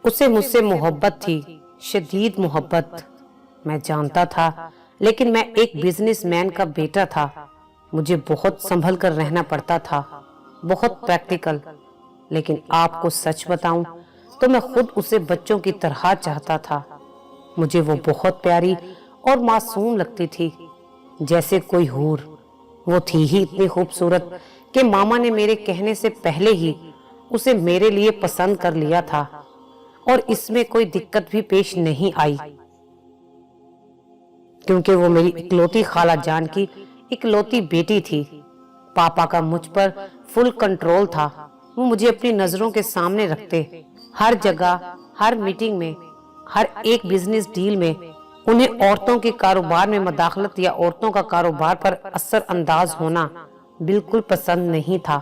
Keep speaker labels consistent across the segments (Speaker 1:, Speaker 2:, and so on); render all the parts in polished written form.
Speaker 1: उसे मुझसे मोहब्बत थी, शदीद मोहब्बत। मैं जानता था, लेकिन मैं एक बिजनेसमैन का बेटा था। मुझे बहुत संभल कर रहना पड़ता था, बहुत प्रैक्टिकल। लेकिन आपको सच बताऊं तो मैं खुद उसे बच्चों की तरह चाहता था। मुझे वो बहुत प्यारी और मासूम लगती थी, जैसे कोई हूर। वो थी ही इतनी खूबसूरत कि मामा ने मेरे कहने से पहले ही उसे मेरे लिए पसंद कर लिया था, और इसमें कोई दिक्कत भी पेश नहीं आई, क्योंकि वो मेरी इकलौती खाला जान की इकलौती बेटी थी। पापा का मुझ पर फुल कंट्रोल था। वो मुझे अपनी नजरों के सामने रखते, हर जगह, हर मीटिंग में, हर एक बिजनेस डील में। उन्हें औरतों के कारोबार में मदाखलत या औरतों का कारोबार पर असर अंदाज होना बिल्कुल पसंद नहीं था।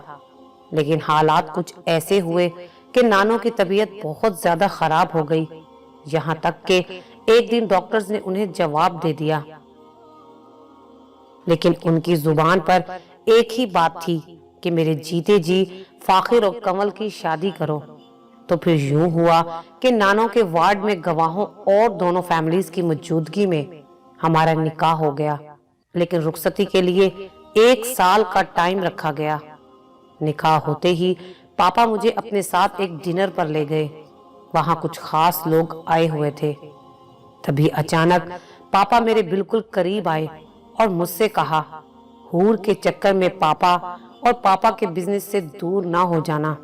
Speaker 1: लेकिन हालात कुछ ऐसे हुए कि नानो की तबीयत बहुत ज्यादा खराब हो गई, यहाँ तक कि एक दिन डॉक्टर्स ने उन्हें जवाब दे दिया। लेकिन उनकी जुबान पर एक ही बात थी कि मेरे जीते जी फाखिर और कमल की शादी करो। तो फिर यूं हुआ कि नानो के वार्ड में गवाहों और दोनों फैमिलीज की मौजूदगी में हमारा निकाह हो गया। लेकिन रुखसती के लिए 1 साल का टाइम रखा गया। निकाह होते ही पापा मुझे अपने साथ एक डिनर पर ले गए। वहां कुछ खास लोग आए हुए थे। तभी अचानक पापा मेरे बिल्कुल करीब आए और मुझसे कहा, हूर के चक्कर में पापा और पापा के बिजनेस से दूर ना हो जाना।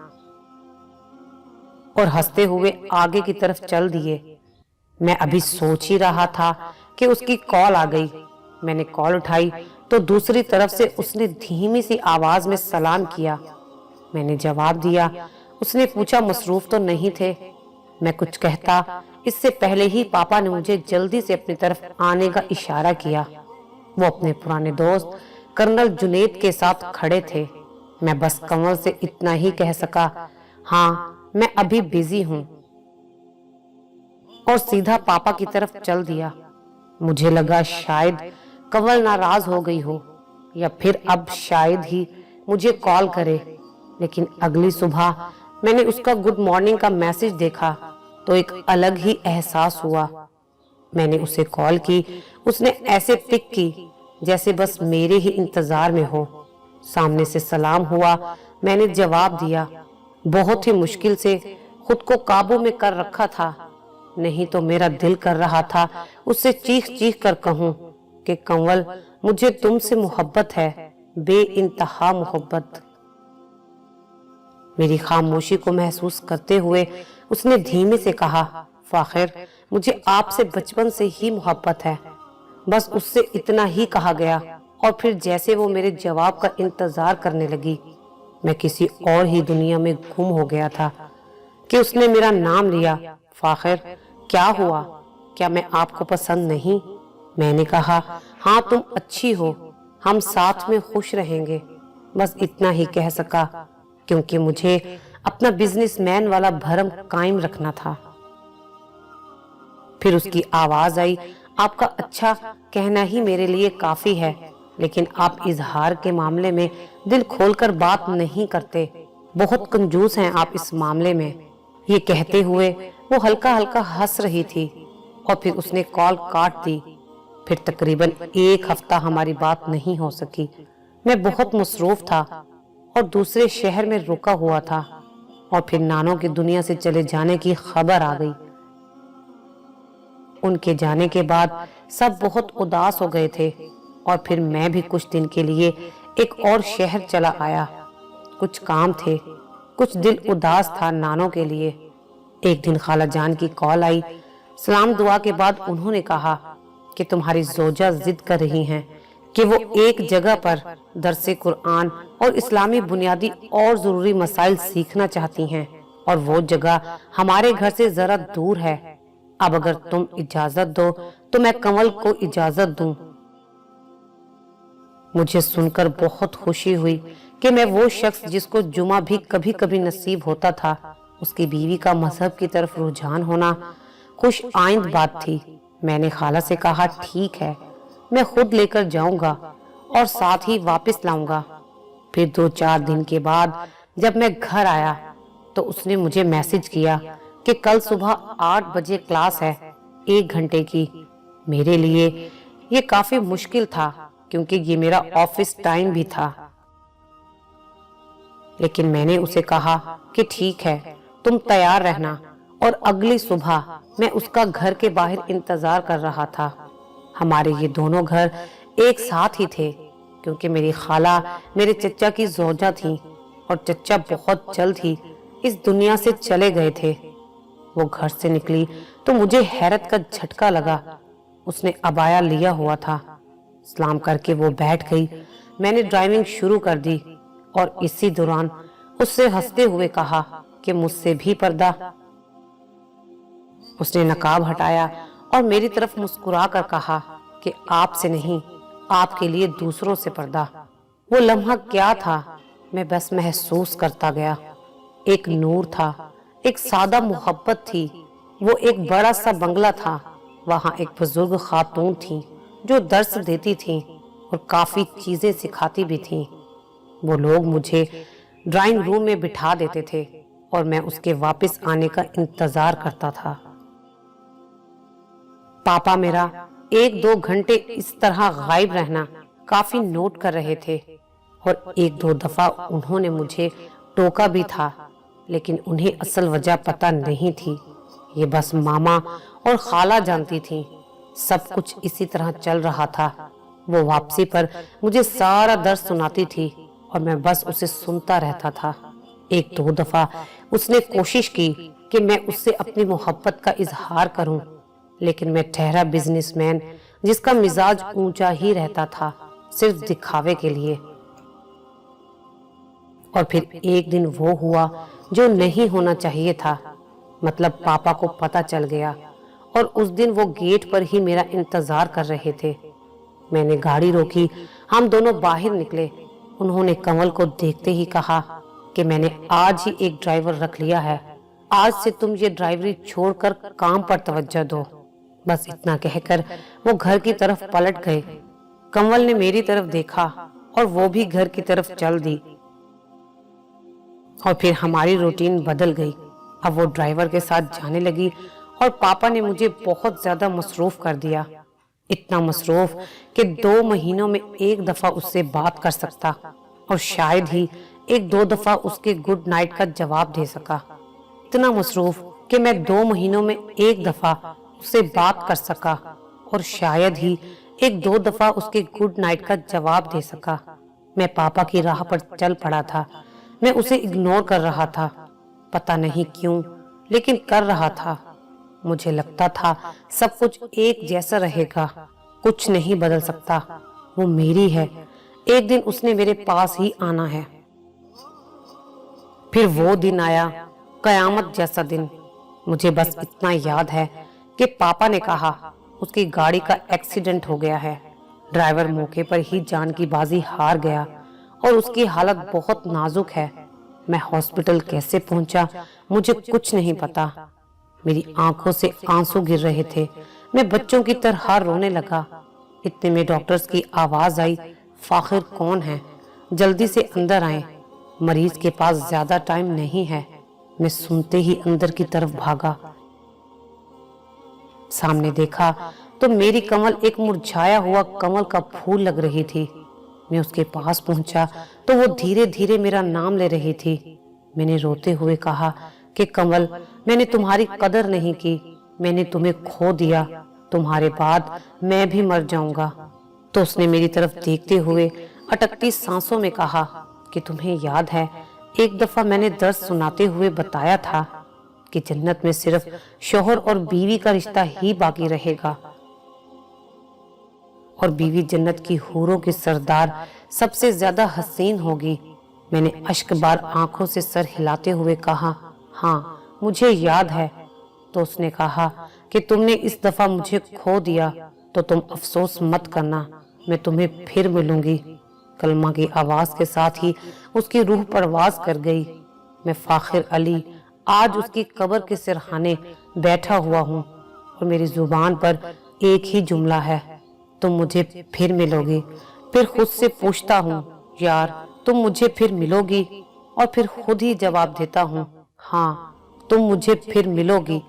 Speaker 1: और हंसते हुए आगे की तरफ चल दिए। मैं अभी सोच ही रहा था कि उसकी कॉल आ गई। मैंने कॉल उठाई तो दूसरी तरफ से उसने धीमी सी आवाज में सलाम किया। मैंने जवाब दिया। उसने पूछा, मसरूफ तो नहीं थे? मैं कुछ कहता इससे पहले ही पापा ने मुझे जल्दी से अपनी तरफ आने का इशारा किया। वो अपने पुराने दोस्त कर्नल जुनेद के साथ खड़े थे। मैं बस कमल से इतना ही कह सका, हाँ मैं अभी बिजी हूं, और सीधा पापा की तरफ चल दिया। मुझे लगा शायद कमल नाराज हो गई हो, या फिर अब शायद ही मुझे कॉल करे। लेकिन अगली सुबह मैंने उसका गुड मॉर्निंग का मैसेज देखा तो एक अलग ही एहसास हुआ। मैंने उसे कॉल की। उसने ऐसे पिक की जैसे बस मेरे ही इंतजार में हो। सामने से सलाम हुआ। मैंने जवाब दिया। बहुत ही मुश्किल से खुद को काबू में कर रखा था, नहीं तो मेरा दिल कर रहा था उससे चीख चीख कर कहूं कि कंवल, मुझे तुमसे मोहब्बत है, बेइंतहा मोहब्बत। मेरी खामोशी को महसूस करते हुए उसने धीमे से कहा, फाखिर, मुझे आपसे बचपन से ही मोहब्बत है। बस उससे इतना ही कहा गया, और फिर जैसे वो मेरे जवाब का इंतजार करने लगी, मैं किसी और ही दुनिया में गुम हो गया था कि उसने मेरा नाम लिया। फाखिर, क्या हुआ? क्या मैं आपको पसंद नहीं? मैंने कहा, हाँ तुम अच्छी हो, हम साथ में खुश रहेंगे। बस इतना ही कह सका, क्योंकि मुझे अपना बिजनेसमैन वाला भरम कायम रखना था। फिर उसकी आवाज आई, आपका अच्छा कहना ही मेरे लिए काफी है, लेकिन आप इजहार के मामले में दिल खोलकर बात नहीं करते। बहुत कंजूस हैं आप इस मामले में। ये कहते हुए वो हल्का हल्का हंस रही थी, और फिर उसने कॉल काट दी। फिर तकरीबन 1 हफ्ता हमारी बात नहीं हो सकी। मैं बहुत मसरूफ था और दूसरे शहर में रुका हुआ था, और फिर नानो की दुनिया से चले जाने की खबर आ गई। उनके जाने के बाद सब बहुत उदास हो गए थे, और फिर मैं भी कुछ दिन के लिए एक और शहर चला आया। कुछ काम थे, कुछ दिल उदास था नानो के लिए। एक दिन खाला जान की कॉल आई। सलाम दुआ के बाद उन्होंने कहा कि तुम्हारी जोजा जिद कर रही हैं कि वो एक जगह पर दरसे कुरान और इस्लामी बुनियादी और जरूरी मसाइल सीखना चाहती हैं, और वो जगह हमारे घर से जरा दूर है। अब अगर तुम इजाजत दो तो मैं कमल को इजाजत दूं। मुझे सुनकर बहुत खुशी हुई कि मैं वो शख्स जिसको जुमा भी कभी कभी नसीब होता था, उसकी बीवी का मजहब की तरफ रुझान होना खुश आइंद बात थी। मैंने खाला से कहा, ठीक है, मैं खुद लेकर जाऊंगा और साथ ही वापस लाऊंगा। फिर 2-4 दिन के बाद जब मैं घर आया तो उसने मुझे मैसेज किया کہ کل صبح 8 بجے کلاس ہے، 1 گھنٹے کی۔ میرے لیے یہ کافی مشکل تھا کیونکہ یہ میرا آفس ٹائم بھی تھا، لیکن میں نے اسے کہا کہ ٹھیک ہے، تم تیار رہنا، اور اگلی صبح میں اس کا گھر کے باہر انتظار کر رہا تھا۔ ہمارے یہ دونوں گھر ایک ساتھ ہی تھے کیونکہ میری خالہ میرے چچا کی زوجہ تھیں اور چچا بہت جلد ہی اس دنیا سے چلے گئے تھے۔ وہ گھر سے نکلی تو مجھے حیرت کا جھٹکا لگا۔ اس نے عبایا لیا ہوا تھا۔ سلام کر کے وہ بیٹھ گئی۔ میں نے ڈرائیونگ شروع کر دی اور اسی دوران اس سے ہنستے ہوئے کہا کہ مجھ سے بھی پردہ۔ اس نے نقاب ہٹایا اور میری طرف مسکرا کر کہا کہ آپ سے نہیں، آپ کے لیے دوسروں سے پردہ۔ وہ لمحہ کیا تھا میں بس محسوس کرتا گیا۔ ایک نور تھا، ایک سادہ محبت تھی۔ وہ ایک بڑا سا بنگلہ تھا، وہاں ایک بزرگ خاتون تھی جو درس دیتی تھی اور کافی چیزیں سکھاتی بھی تھی۔ وہ لوگ مجھے ڈرائنگ روم میں بٹھا دیتے تھے اور میں اس کے واپس آنے کا انتظار کرتا تھا۔ پاپا میرا 1-2 گھنٹے اس طرح غائب رہنا کافی نوٹ کر رہے تھے، اور 1-2 دفعہ انہوں نے مجھے ٹوکا بھی تھا، لیکن انہیں اصل وجہ پتہ نہیں تھی۔ یہ بس ماما اور خالہ جانتی تھی۔ سب کچھ اسی طرح چل رہا تھا۔ وہ واپسی پر مجھے سارا درس سناتی تھی اور میں بس اسے سنتا رہتا تھا۔ 1-2 دفعہ اس نے کوشش کی کہ میں اس سے اپنی محبت کا اظہار کروں، لیکن میں ٹھہرا بزنس مین جس کا مزاج اونچا ہی رہتا تھا، صرف دکھاوے کے لیے۔ اور پھر ایک دن وہ ہوا جو نہیں ہونا چاہیے تھا، مطلب پاپا کو پتہ چل گیا، اور اس دن وہ گیٹ پر ہی میرا انتظار کر رہے تھے۔ میں نے گاڑی روکی، ہم دونوں باہر نکلے۔ انہوں نے کنول کو دیکھتے ہی کہا کہ میں نے آج ہی ایک ڈرائیور رکھ لیا ہے، آج سے تم یہ ڈرائیوری چھوڑ کر کام پر توجہ دو۔ بس اتنا کہہ کر وہ گھر کی طرف پلٹ گئے۔ کنول نے میری طرف دیکھا اور وہ بھی گھر کی طرف چل دی، اور پھر ہماری روٹین بدل گئی۔ اب وہ ڈرائیور کے ساتھ جانے لگی اور پاپا نے مجھے بہت زیادہ مصروف کر دیا، اتنا مصروف کہ 2 مہینوں میں 1 دفعہ اس سے بات کر سکتا، اور شاید ہی 1-2 دفعہ اس کے گڈ نائٹ کا جواب دے سکا۔ اتنا مصروف کہ میں 2 مہینوں میں 1 دفعہ اس سے بات کر سکا اور شاید ہی 1-2 دفعہ اس کے گڈ نائٹ کا جواب دے سکا۔ میں پاپا کی راہ پر چل پڑا تھا۔ میں اسے اگنور کر رہا تھا، پتہ نہیں کیوں، لیکن کر رہا تھا۔ مجھے لگتا تھا سب کچھ ایک جیسا رہے گا، کچھ نہیں بدل سکتا، وہ میری ہے، ایک دن اس نے میرے پاس ہی آنا ہے۔ پھر وہ دن آیا، قیامت جیسا دن۔ مجھے بس اتنا یاد ہے کہ پاپا نے کہا اس کی گاڑی کا ایکسیڈنٹ ہو گیا ہے۔ ڈرائیور موقع پر ہی جان کی بازی ہار گیا اور اس کی حالت بہت نازک ہے۔ میں ہاسپٹل کیسے پہنچا مجھے کچھ نہیں پتا۔ میری آنکھوں سے آنسو گر رہے تھے، میں بچوں کی طرح رونے لگا۔ اتنے میں ڈاکٹرز کی آواز آئی، فاخر کون ہے؟ جلدی سے اندر آئیں، مریض کے پاس زیادہ ٹائم نہیں ہے۔ میں سنتے ہی اندر کی طرف بھاگا۔ سامنے دیکھا تو میری کنول ایک مرجھایا ہوا کنول کا پھول لگ رہی تھی۔ میں اس کے پاس پہنچا تو وہ دھیرے دھیرے میرا نام لے رہی تھی۔ میں نے روتے ہوئے کہا کہ کنول، میں نے تمہاری قدر نہیں کی، میں نے تمہیں کھو دیا، تمہارے بعد میں بھی مر جاؤں گا۔ تو اس نے میری طرف دیکھتے ہوئے اٹکتی سانسوں میں کہا کہ تمہیں یاد ہے ایک دفعہ میں نے درس سناتے ہوئے بتایا تھا کہ جنت میں صرف شوہر اور بیوی کا رشتہ ہی باقی رہے گا، اور بیوی جنت کی حوروں کی سردار سب سے زیادہ حسین ہوگی۔ میں نے اشک بار آنکھوں سے سر ہلاتے ہوئے کہا، ہاں مجھے یاد ہے۔ تو اس نے کہا کہ تم نے اس دفعہ مجھے کھو دیا تو تم افسوس مت کرنا، میں تمہیں پھر ملوں گی۔ کلمہ کی آواز کے ساتھ ہی اس کی روح پرواز کر گئی۔ میں فاخر علی آج اس کی قبر کے سرہانے بیٹھا ہوا ہوں، اور میری زبان پر ایک ہی جملہ ہے، تم مجھے پھر ملو گی۔ پھر خود سے پوچھتا ہوں، یار تم مجھے پھر ملو گی؟ اور پھر خود ہی جواب دیتا ہوں، ہاں तुम मुझे फिर मिलोगी